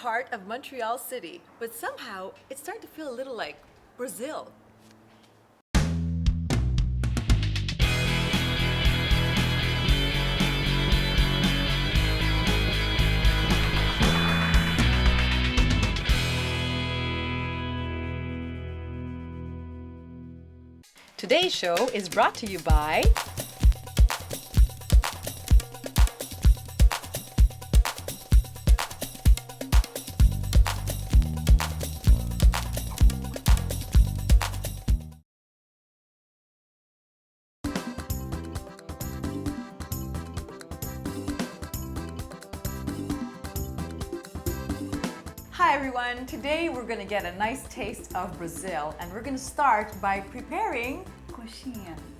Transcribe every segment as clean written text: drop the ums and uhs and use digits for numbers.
heart of Montreal City, but somehow it's starting to feel a little like Brazil. Today's show is brought to you by Hi everyone, today we're going to get a nice taste of Brazil and we're going to start by preparing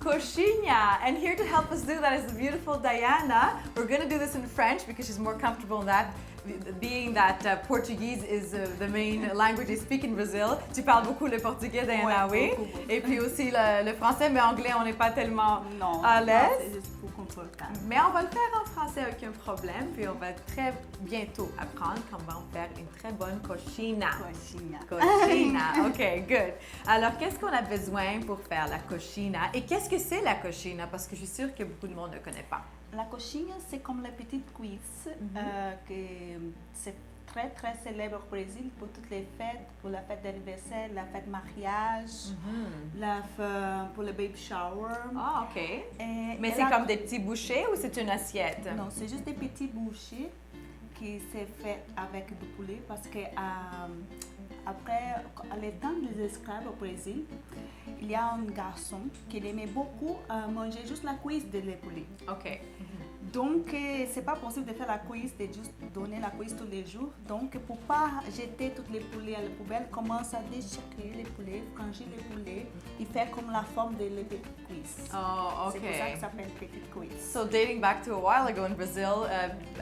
coxinha. And here to help us do that is the beautiful Diana. We're going to do this in French because she's more comfortable in that, being that Portuguese is the main language they speak in Brazil. Tu parles beaucoup le portugais, Diana, oui? Et puis aussi le français, mais anglais, on n'est pas tellement à l'aise. C'est juste pour contrôler. Mais on va le faire en français, aucun problème. Puis on va très bientôt apprendre comment faire une très bonne coxinha. Coxinha, ok, good. Alors, qu'est-ce qu'on a besoin pour faire la coxinha? Et qu'est-ce que c'est la coxinha? Parce que je suis sûre que beaucoup de monde ne connaît pas. La coxinha, c'est comme les petites cuisses, que c'est très très célèbre au Brésil pour toutes les fêtes, pour la fête d'anniversaire, la fête mariage, pour le baby shower. Ah, ok. Mais c'est la... comme des petits bouchées ou c'est une assiette? Non, c'est juste des petits bouchées qui s'est fait avec du poulet parce que après, à l'état des esclaves au Brésil, il y a un garçon qui aimait beaucoup manger juste la cuisse de le poulet. Ok. Donc, c'est pas possible de faire la cuisse, de juste donner la cuisse tous les jours. Donc, pour pas jeter tous les poulets à la poubelle, commence à déchirer les poulets, franchir les poulets et faire comme la forme de les petites cuisses. Oh, okay. C'est pour ça que ça s'appelle petite cuisse. So dating back to a while ago in Brazil,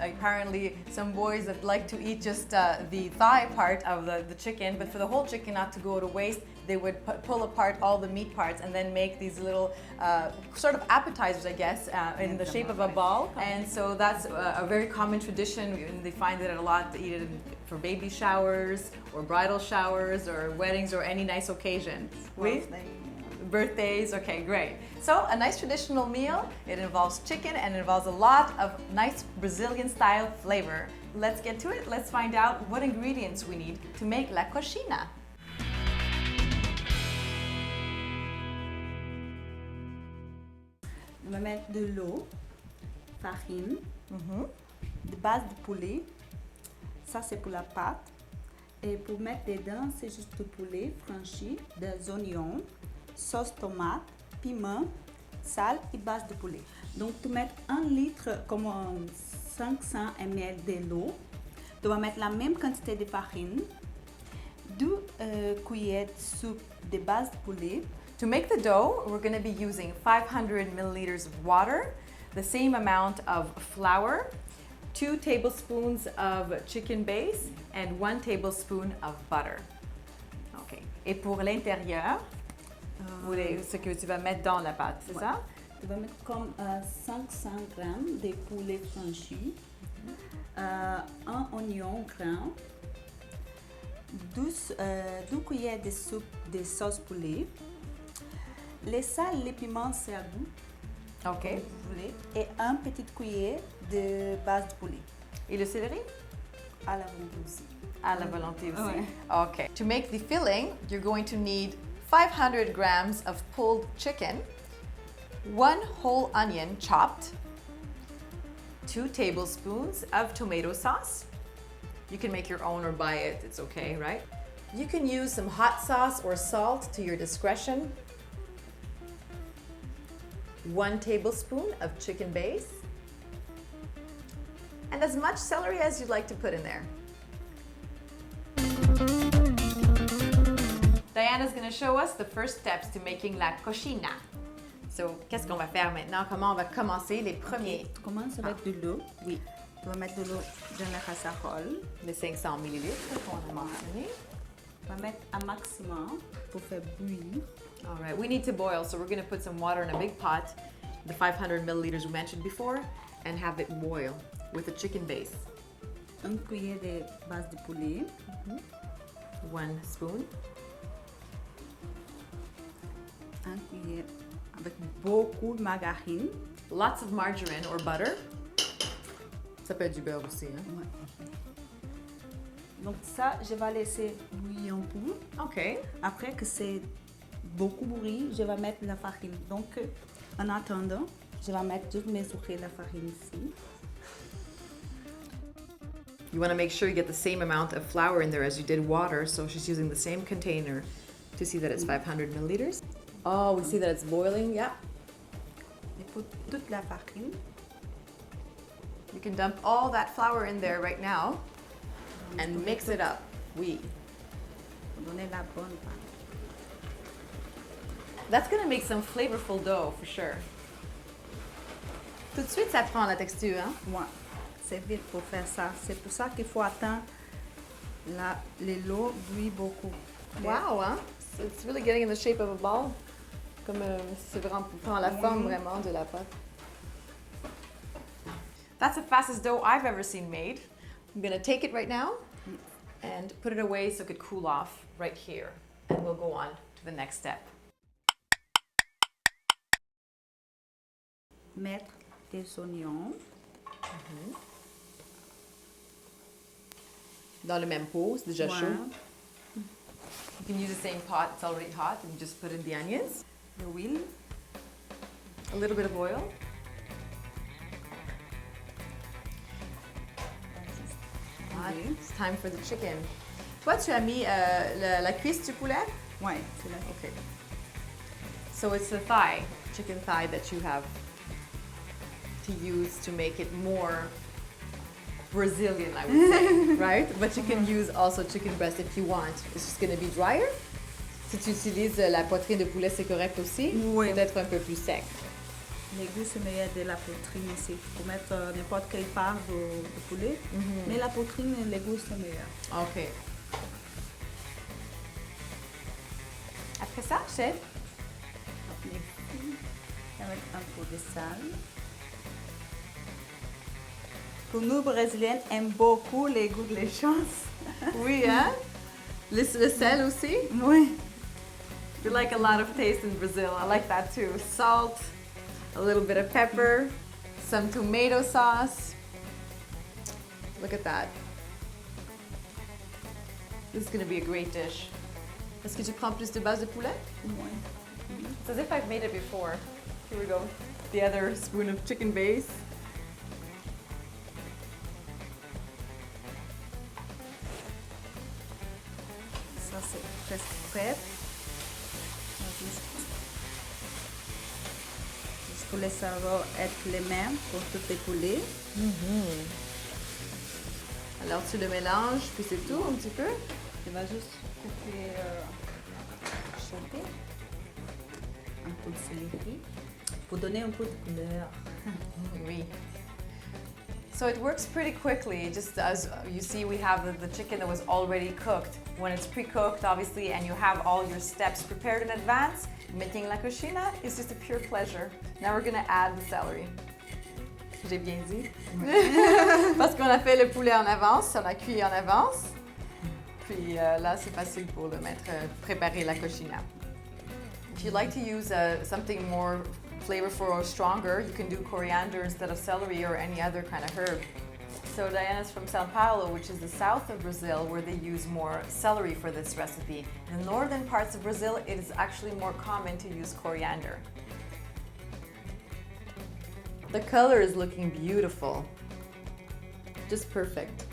apparently some boys that like to eat just the thigh part of the chicken, but for the whole chicken not to go to waste, they would pull apart all the meat parts and then make these little sort of appetizers, I guess, in the shape of a ball. And so that's a very common tradition, and they find it a lot. They eat it for baby showers or bridal showers or weddings or any nice occasion. Oui? Birthdays, okay, great. So a nice traditional meal, it involves chicken and it involves a lot of nice Brazilian style flavor. Let's get to it. Let's find out what ingredients we need to make la coxinha. On va mettre de l'eau, farine, de base de poulet. Ça, c'est pour la pâte. Et pour mettre dedans, c'est juste du poulet franchi, des oignons, sauce tomate, piment, sel et base de poulet. Donc, tu mets 1 litre, comme 500 ml de l'eau. Tu vas mettre la même quantité de farine, 2 cuillères de soupe de base de poulet. To make the dough, we're going to be using 500 milliliters of water, the same amount of flour, 2 tablespoons of chicken base, and 1 tablespoon of butter. Okay. Et pour l'intérieur, ce que tu vas mettre dans la pâte, c'est ça? Tu vas mettre comme 500 grammes de poulet franchi, 1 oignon grand, 2 cuillères de soupe de sauce poulet, les sels, les piments, c'est à goût. Ok. Comme vous voulez. Et 1 petite cuillère de base de poulet. Et le céleri? À la volonté aussi. À la volonté aussi. Ouais. Okay. To make the filling, you're going to need 500 grams of pulled chicken, 1 whole onion chopped, 2 tablespoons of tomato sauce. You can make your own or buy it, it's okay, right? You can use some hot sauce or salt to your discretion. 1 tablespoon of chicken base, and as much celery as you'd like to put in there. Diana's going to show us the first steps to making la coxinha. So, qu'est-ce qu'on va faire maintenant? Comment on va commencer les premiers? Tu commences avec de l'eau. Oui. Tu vas mettre de l'eau dans la casserole. Les 500 millilitres qu'on a mentionné. Tu vas mettre un maximum pour faire bouillir. All right, we need to boil, so we're going to put some water in a big pot, the 500 milliliters we mentioned before, and have it boil with a chicken base. Une cuillère de base de poulet. 1 spoon. Une cuillère avec beaucoup de margarine. Lots of margarine or butter. Ça peut être du beurre aussi, hein? Ouais. Donc ça, je vais laisser bouillir un peu. OK. Après que c'est beaucoup bouilli, je vais mettre la farine. Donc, en attendant, je vais mettre toutes mes sucres de la farine ici. You want to make sure you get the same amount of flour in there as you did water, so she's using the same container to see that it's 500 milliliters. Oh, we see that it's boiling, yeah. Je put toute la farine. You can dump all that flour in there right now and mix it up. Oui. Pour donner la bonne pâte. That's going to make some flavorful dough for sure. Tout de suite, ça prend la texture, hein? Ouais, c'est vite pour faire ça. C'est pour ça qu'il faut attendre l'eau bouillir beaucoup. Wow, hein? So it's really getting in the shape of a ball. Comme c'est vraiment prend la forme vraiment de la pâte. That's the fastest dough I've ever seen made. I'm gonna take it right now and put it away so it could cool off right here. And we'll go on to the next step. Mettre des oignons. Dans le même pot, c'est déjà Ouais. chaud. You can use the same pot, it's already hot, and just put in the onions. L'huile. A little bit of oil. Ah, Oui. it's time for the chicken. Toi, tu as mis la cuisse du poulet? Ouais, c'est là. Okay. So it's the thigh, chicken thigh that you have to use to make it more Brazilian, I would say, right? But you can use also chicken breast if you want. It's just going to be drier. Si tu utilises la poitrine de poulet, c'est correct aussi. Oui. Peut-être un peu plus sec. Les goûts, c'est meilleur de la poitrine ici. Pour mettre n'importe quelle part de poulet. Mais la poitrine, les goûts, c'est meilleur. OK. Après ça, chef? Avec un peu de sel. Pour nous, Brésiliennes, aiment beaucoup les goûts de l'échange. Oui, hein? Le sel aussi? Oui. We like a lot of taste in Brazil. I like that too. Salt, a little bit of pepper, some tomato sauce. Look at that. This is going to be a great dish. Est-ce que tu prends plus de base de poulet? Oui. It's as if I've made it before. Here we go. The other spoon of chicken base. Ça, c'est presque prêt. Juste pour les saveurs être les mêmes pour tous les poulets. Alors tu le mélanges, puis c'est tout un petit peu. Je vais juste couper sauter un peu de céleri pour donner un peu de couleur. Oui. So it works pretty quickly. Just as you see, we have the chicken that was already cooked. When it's pre-cooked, obviously, and you have all your steps prepared in advance, making la cochina is just a pure pleasure. Now we're gonna add the celery. J'ai bien dit? Parce qu'on a fait le poulet en avance, on a cuit en avance. Puis là, c'est facile pour le mettre, préparer la cochina. If you'd like to use something more flavorful or stronger, you can do coriander instead of celery or any other kind of herb. So Diana's from São Paulo, which is the south of Brazil, where they use more celery for this recipe. In the northern parts of Brazil, it is actually more common to use coriander. The color is looking beautiful. Just perfect.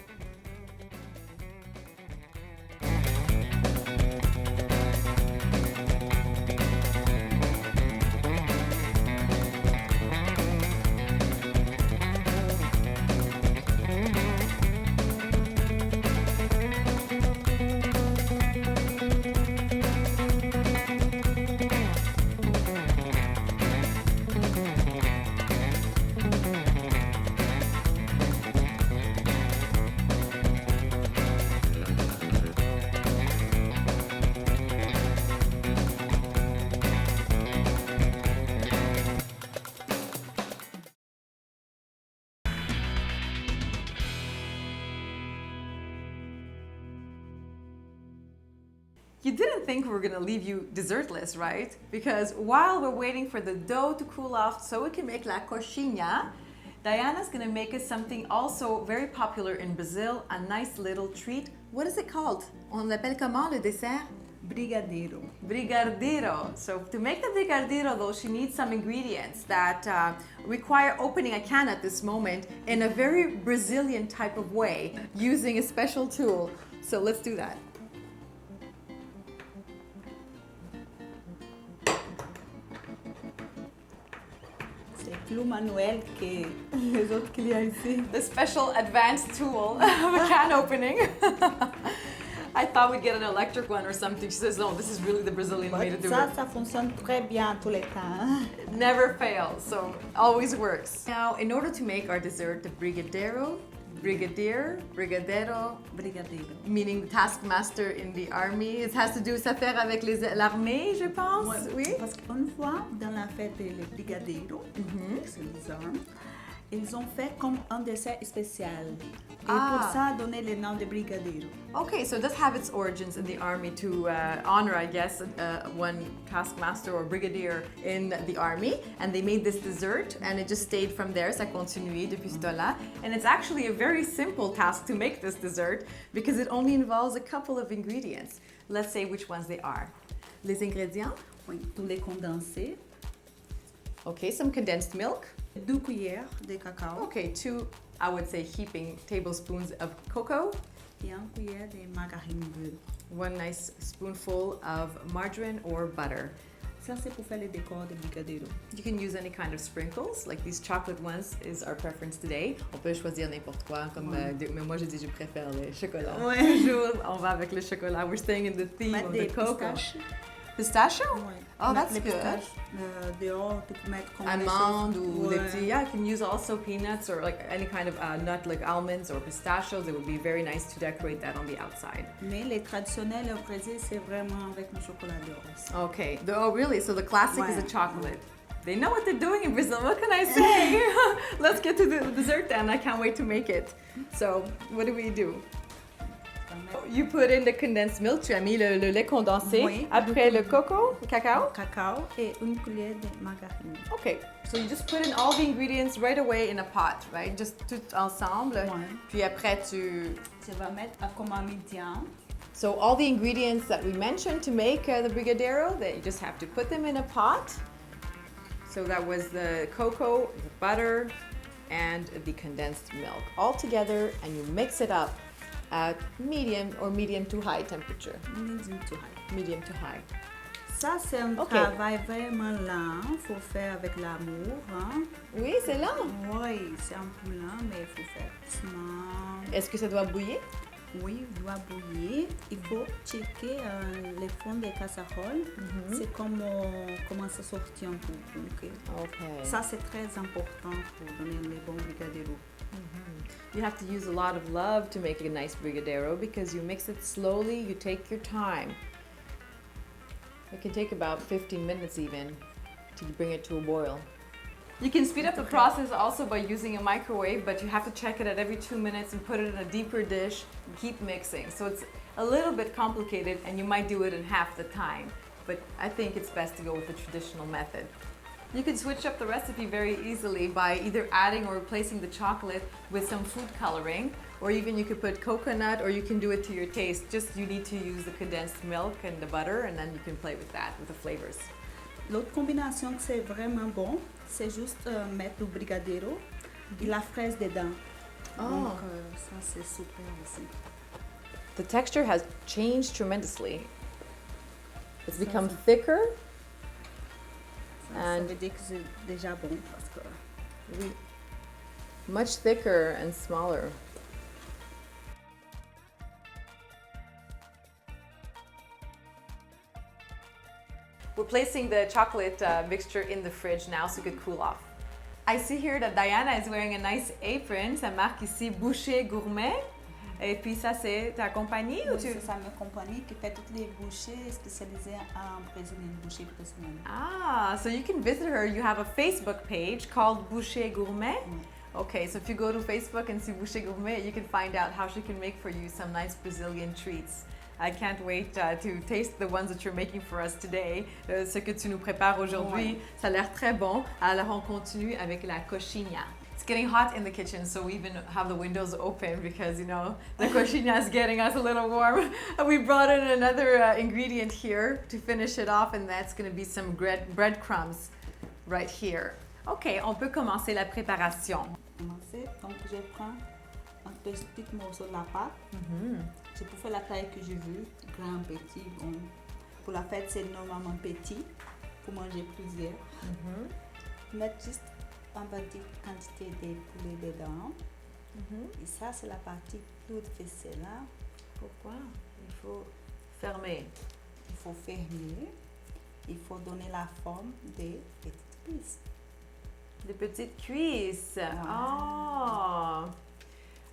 You didn't think we were gonna leave you dessertless, right? Because while we're waiting for the dough to cool off so we can make la coxinha, Diana's gonna make us something also very popular in Brazil, a nice little treat. What is it called? On l'appelle comment le dessert? Brigadeiro. Brigadeiro. So to make the brigadeiro though, she needs some ingredients that require opening a can at this moment in a very Brazilian type of way, using a special tool. So let's do that. C'est plus manuel que les autres qu'il y a ici. The special advanced tool of a can opening. I thought we'd get an electric one or something. She says, no, this is really the Brazilian way to do Ça, it. ça fonctionne très bien tous les temps. It never fails, so always works. Now, in order to make our dessert, the brigadeiro, brigadeiro, meaning the taskmaster in the army. It has to do ça faire avec l'armée, je pense. Ouais, Oui. parce qu'une fois, dans la fête des brigadeiros, c'est les armes, ils ont fait comme un dessert spécial. Et pour ça, donné le nom de brigadeiro. Okay, so it does have its origins in the army to honor, I guess, one taskmaster or brigadier in the army. And they made this dessert and it just stayed from there. Ça continue depuis ce temps-là. And it's actually a very simple task to make this dessert because it only involves a couple of ingredients. Let's say which ones they are. Les ingrédients? Oui, tous les condensés, Okay, some condensed milk. 2 cuillères de cacao Okay, 2, I would say, heaping tablespoons of cocoa. et 1 cuillère de margarine brune. 1 nice spoonful of margarine or butter. Ça, c'est pour faire le décor de brigadeiro. You can use any kind of sprinkles, like these chocolate ones is our preference today. On peut choisir n'importe quoi, comme, mais moi je dis je préfère le chocolat. Ouais. Toujours, on va avec le chocolat. We're staying in the theme Mettre of des the cocoa. pistaches. Pistachio? Ouais. Oh, Mettre that's les good. pistaches dehors, tu peux mettre comme des Amandes choses. ou des Ouais. petits, yeah, you can use also peanuts or like any kind of nut like almonds or pistachios. It would be very nice to decorate that on the outside. Mais les traditionnels au Brésil, c'est vraiment avec le chocolat d'or. Okay. Oh, really? So the classic is a Ouais. chocolate. They know what they're doing in Brazil. What can I say? Let's get to the dessert then. I can't wait to make it. So, what do? You put in the condensed milk. Tu as mis le lait condensé. Oui. Après le coco, le cacao. Cacao et 1 cuillère de margarine. Okay. So you just put in all the ingredients right away in a pot, right? Just tout ensemble. Ouais. Puis après tu. Tu vas mettre à comme un médium. So all the ingredients that we mentioned to make the brigadeiro, that you just have to put them in a pot. So that was the cocoa, the butter, and the condensed milk all together, and you mix it up at medium or medium to high temperature. Medium to high. Medium to high. Ça, c'est un Ok. travail vraiment lent. Il faut faire avec l'amour. Hein? Oui, c'est lent. Oui, c'est un peu lent, mais il faut faire doucement. Est-ce que ça doit bouillir? Oui, il doit bouillir. Il faut checker les fonds des casseroles. C'est comment ça sortir un peu. Donc, Okay. ça, c'est très important pour donner les bons brigadeiros. You have to use a lot of love to make a nice brigadeiro because you mix it slowly, you take your time. It can take about 15 minutes even to bring it to a boil. You can speed up the process also by using a microwave, but you have to check it at every 2 minutes and put it in a deeper dish and keep mixing. So it's a little bit complicated and you might do it in half the time, but I think it's best to go with the traditional method. You can switch up the recipe very easily by either adding or replacing the chocolate with some food coloring, or even you could put coconut, or you can do it to your taste. Just you need to use the condensed milk and the butter, and then you can play with that, with the flavors. L'autre combinaison que c'est vraiment bon, c'est juste mettre le brigadeiro et la fraise dedans. Donc, ça, c'est super aussi. The texture has changed tremendously. It's become thicker. Ça veut dire que c'est déjà bon parce que Much thicker and smaller. We're placing the chocolate mixture in the fridge now so it could cool off. I see here that Diana is wearing a nice apron. Ça marque ici Boucher Gourmet. Et puis ça, c'est ta compagnie ou tu... c'est ça ma compagnie qui fait toutes les bouchées spécialisées en brésilien, bouchée brésilienne. Ah, so you can visit her. You have a Facebook page called Boucher Gourmet. Okay, so if you go to Facebook and see Boucher Gourmet, you can find out how she can make for you some nice Brazilian treats. I can't wait to taste the ones that you're making for us today. Ce que tu nous prépares aujourd'hui, Ouais. ça a l'air très bon. Alors on continue avec la coxinha. It's getting hot in the kitchen, so we even have the windows open because, you know, the coxinha is getting us a little warm. We brought in another ingredient here to finish it off, and that's going to be some breadcrumbs right here. OK, on peut commencer la préparation. Commencer. Donc, je prends un petit morceau de la pâte. Je peux faire la taille que je veux, grand, petit. Bon. Pour la fête, c'est normalement petit, pour manger plusieurs. Mettre juste une petite quantité de poulet dedans. Et ça, c'est la partie plus difficile. Hein? Pourquoi? Il faut fermer. Il faut fermer. Il faut donner la forme des petites cuisses. Des petites cuisses. Oh,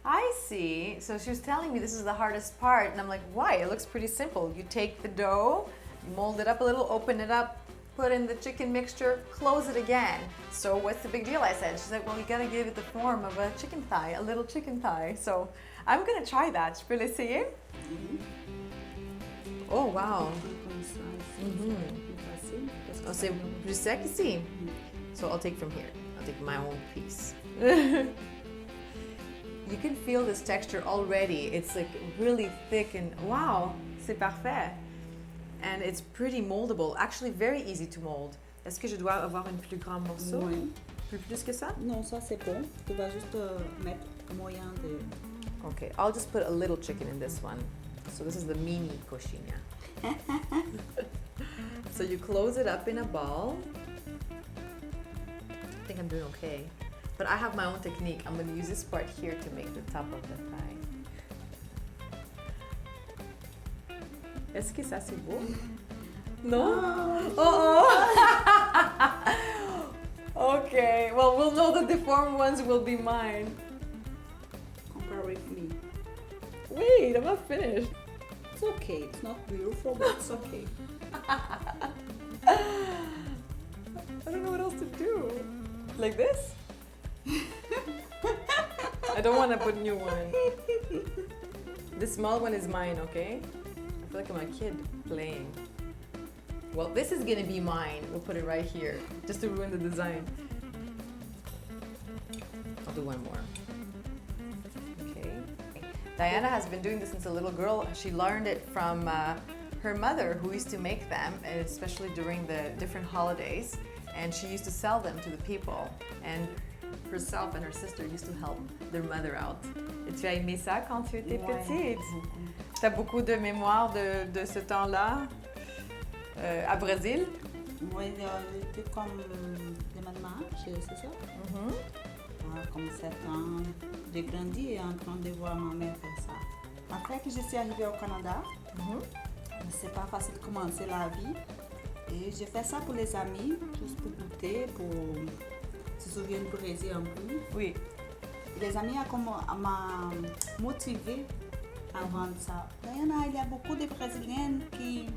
I see. So she was telling me this is the hardest part, and I'm like, why? It looks pretty simple. You take the dough, mold it up a little, open it up, put in the chicken mixture, close it again. So what's the big deal? I said. She's like, well, you gotta give it the form of a chicken thigh, a little chicken thigh. So I'm gonna try that. Je peux l'essayer? Oh wow. Comme ça, ici, c'est plus facile. Parce que Oh, c'est plus sec ici. So I'll take from here. I'll take my own piece. You can feel this texture already. It's like really thick and wow, c'est parfait. And it's pretty moldable. Actually, very easy to mold. Est-ce que je dois avoir un plus grand morceau? Oui. Plus que ça? Non, ça c'est bon. Tu vas juste mettre moyen de... Okay, I'll just put a little chicken in this one. So this is the mini coxinha. So you close it up in a ball. I think I'm doing okay. But I have my own technique. I'm going to use this part here to make the top of the thigh. Est-ce que ça c'est beau? No? Oh! Okay, well, we'll know the deformed ones will be mine. Compare with me. Wait, I'm not finished. It's okay. It's not beautiful, but it's okay. I don't know what else to do. Like this? I don't want to put new one. This small one is mine, okay? I feel like I'm a kid playing. Well, this is gonna be mine. We'll put it right here, just to ruin the design. I'll do one more. Okay. Diana has been doing this since a little girl. She learned it from her mother, who used to make them, especially during the different holidays. And she used to sell them to the people. And herself and her sister used to help their mother out. Et tu as aimé ça quand tu étais petite? Tu as beaucoup de mémoire de ce temps-là à Brésil? Moi, j'étais comme de mon âge, c'est ça? Comme 7 ans. J'ai grandi en train de voir ma mère faire ça. Après que je suis arrivée au Canada, c'est pas facile de commencer la vie. Et j'ai fait ça pour les amis, juste pour goûter, pour se souvenir du Brésil un peu. Oui. Les amis m'ont motivé à vendre ça. Diana, il y a beaucoup de Brésiliennes qui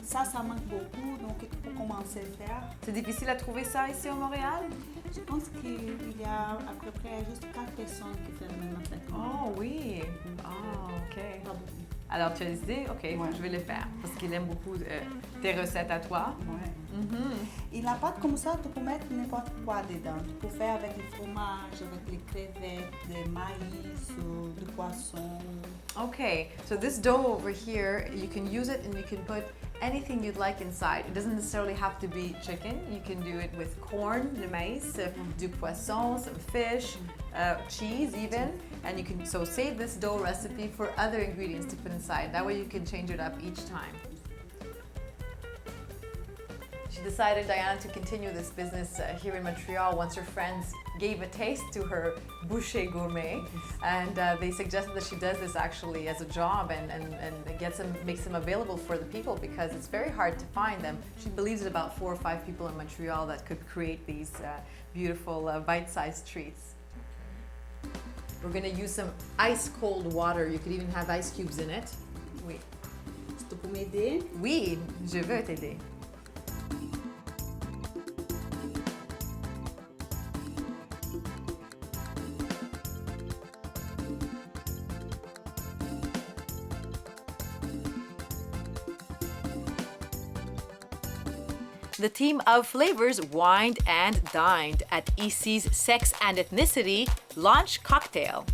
ça manque beaucoup, donc il faut commencer à le faire. C'est difficile à trouver ça ici au Montréal? Je pense qu'il y a à peu près juste 4 personnes qui font le même affaire. Oh oui. Oh, ok. Pas beaucoup. Alors tu as décidé, ok, Ouais. je vais le faire parce qu'il aime beaucoup tes recettes à toi. Ouais. Et la pâte comme ça, tu peux mettre n'importe quoi dedans. Tu peux faire avec le fromage, avec les crevettes, le maïs, du poisson. Okay, so this dough over here, you can use it and you can put anything you'd like inside. It doesn't necessarily have to be chicken. You can do it with corn, le maïs, du poisson, some fish, cheese even. And you can so save this dough recipe for other ingredients to put inside. That way you can change it up each time. She decided, Diana, to continue this business here in Montreal once her friends gave a taste to her boucher gourmet, and they suggested that she does this actually as a job and makes them available for the people because it's very hard to find them. She believes that about 4 or 5 people in Montreal that could create these beautiful bite-sized treats. We're gonna use some ice cold water. You could even have ice cubes in it. Oui. Tu peux m'aider? Oui, je veux t'aider. the team of flavors wined and dined at Icy's Sex and Ethnicity launch cocktail.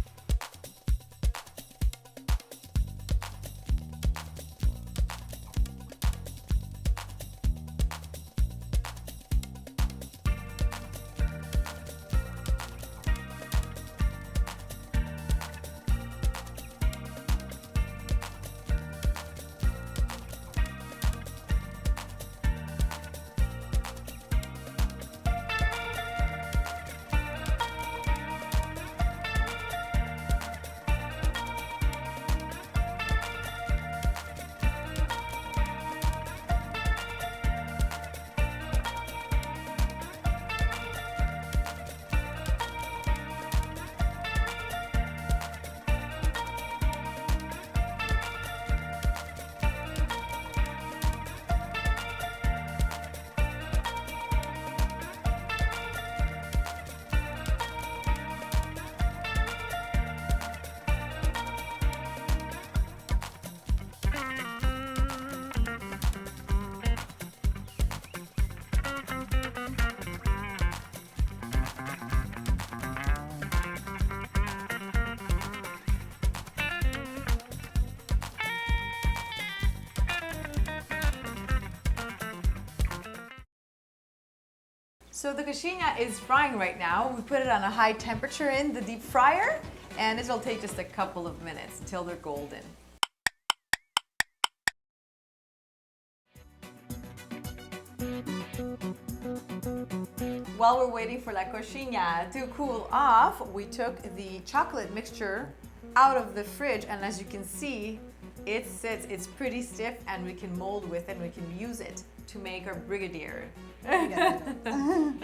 So the coxinha is frying right now. We put it on a high temperature in the deep fryer, and it'll take just a couple of minutes until they're golden. While we're waiting for la coxinha to cool off, we took the chocolate mixture out of the fridge, and as you can see, it sits, it's pretty stiff, and we can mold with it, and we can use it to make our brigadier. And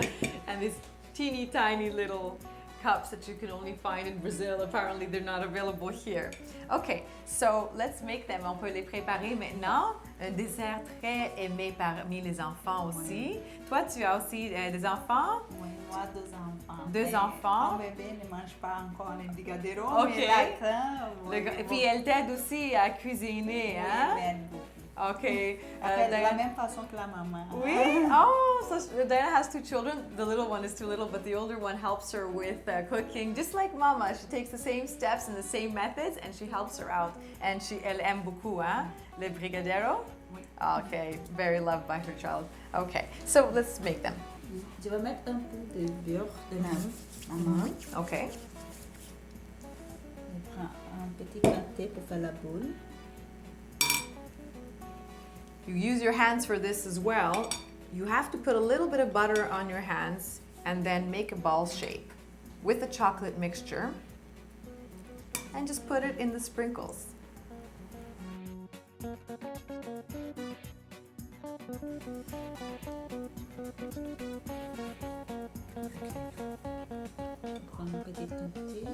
these teeny tiny little cups that you can only find in Brazil. Apparently, they're not available here. Okay, so let's make them. On peut les préparer maintenant. Un dessert très aimé parmi les enfants aussi. Toi, tu as aussi des enfants? Oui, moi, 2 enfants. 2 enfants. Mon bébé ne mange pas encore les brigadeiros, Ok. mais latin, Et puis, elle t'aide aussi à cuisiner, hein? Oui, elle m'aide beaucoup. Okay. De la même façon que la maman. Oui. Oh, so Diana has 2 children. The little one is too little, but the older one helps her with cooking, just like Mama. She takes the same steps and the same methods, and she helps her out. And elle aime beaucoup, hein? Le brigadeiro. Oui. Okay, very loved by her child. Okay, so let's make them. Je vais mettre un peu de beurre de maman. Okay. Je prends un petit quantité pour faire la boule. You use your hands for this as well. You have to put a little bit of butter on your hands and then make a ball shape with the chocolate mixture and just put it in the sprinkles. Prends une petite quantité.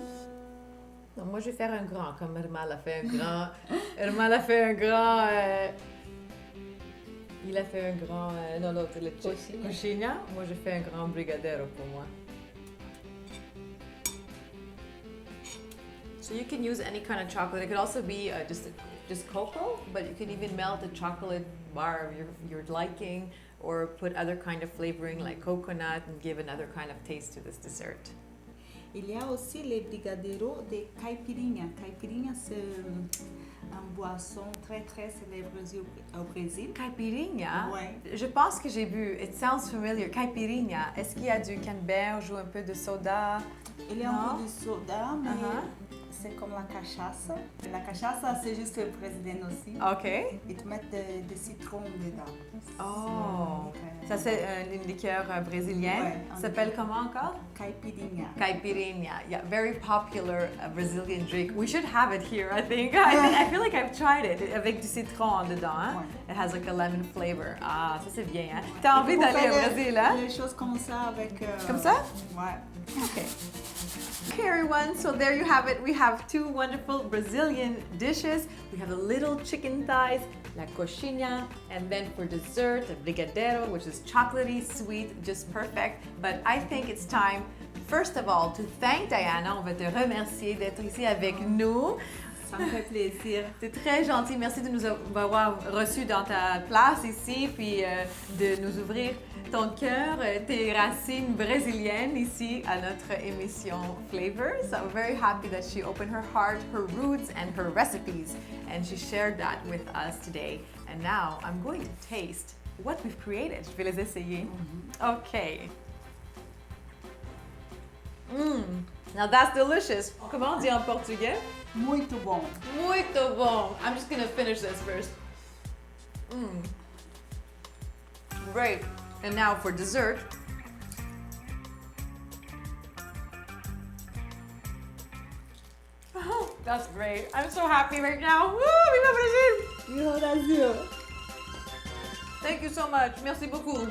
Non, moi je vais faire un grand, comme Hermal a fait un grand. Hermal a fait un grand. Il a fait un grand. Non, l'autre, le coxinha. Moi je fais un grand brigadeiro pour moi. So you can use any kind of chocolate. It could also be just cocoa, but you can even melt a chocolate bar of your liking, or put other kind of flavoring like coconut and give another kind of taste to this dessert. Il y a aussi les brigadeiros de caipirinha. Caipirinha, c'est une boisson très très célèbre au Brésil. Caipirinha? Ouais. Je pense que j'ai bu. It sounds familiar. Caipirinha. Est-ce qu'il y a du canneberge ou un peu de soda? Il y a un peu de soda, mais c'est comme la cachaça. La cachaça, c'est juste le président aussi. OK. Ils te mettent de citron dedans. Oh. Ça, c'est une liqueur brésilienne. Ouais. Ça s'appelle comment encore? Caipirinha. Caipirinha. Yeah, very popular Brazilian drink. We should have it here, I think. I feel like I've tried it avec du citron dedans. Hein? Ouais. It has like a lemon flavor. Ah, ça c'est bien. Hein? T'as envie d'aller au Brésil, hein? Les choses comme ça avec... Comme ça? Ouais. Okay. Okay, everyone, so there you have it. We have 2 wonderful Brazilian dishes. We have the little chicken thighs, la coxinha, and then for dessert, a brigadeiro, which is chocolatey, sweet, just perfect. But I think it's time, first of all, to thank Diana. On va te remercier d'être ici avec nous. Ça me fait plaisir. C'est très gentil. Merci de nous avoir reçus dans ta place ici, puis de nous ouvrir ton cœur, tes racines brésiliennes ici à notre émission Flavors. I'm very happy that she opened her heart, her roots, and her recipes, and she shared that with us today. And now I'm going to taste what we've created. Je vais les essayer. Okay. Now that's delicious. Comment on dit en portugais? Muito bom. Muito bom. I'm just gonna finish this first. Great. And now for dessert. Oh, that's great. I'm so happy right now. Woo, viva Brazil! Viva Brasil! Thank you so much. Merci beaucoup.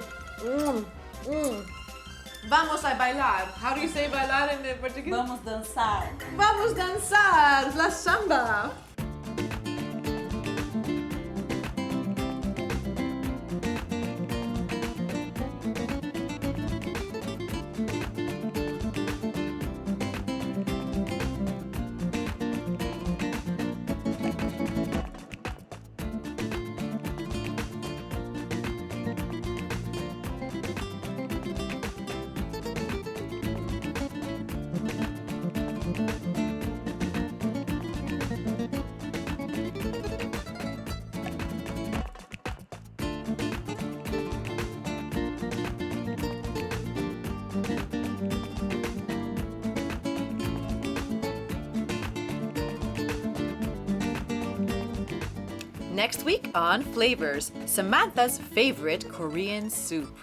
Vamos a bailar. How do you say bailar in Portuguese? Vamos dançar. Vamos dançar la samba. Next week on Flavors, Samantha's favorite Korean soup.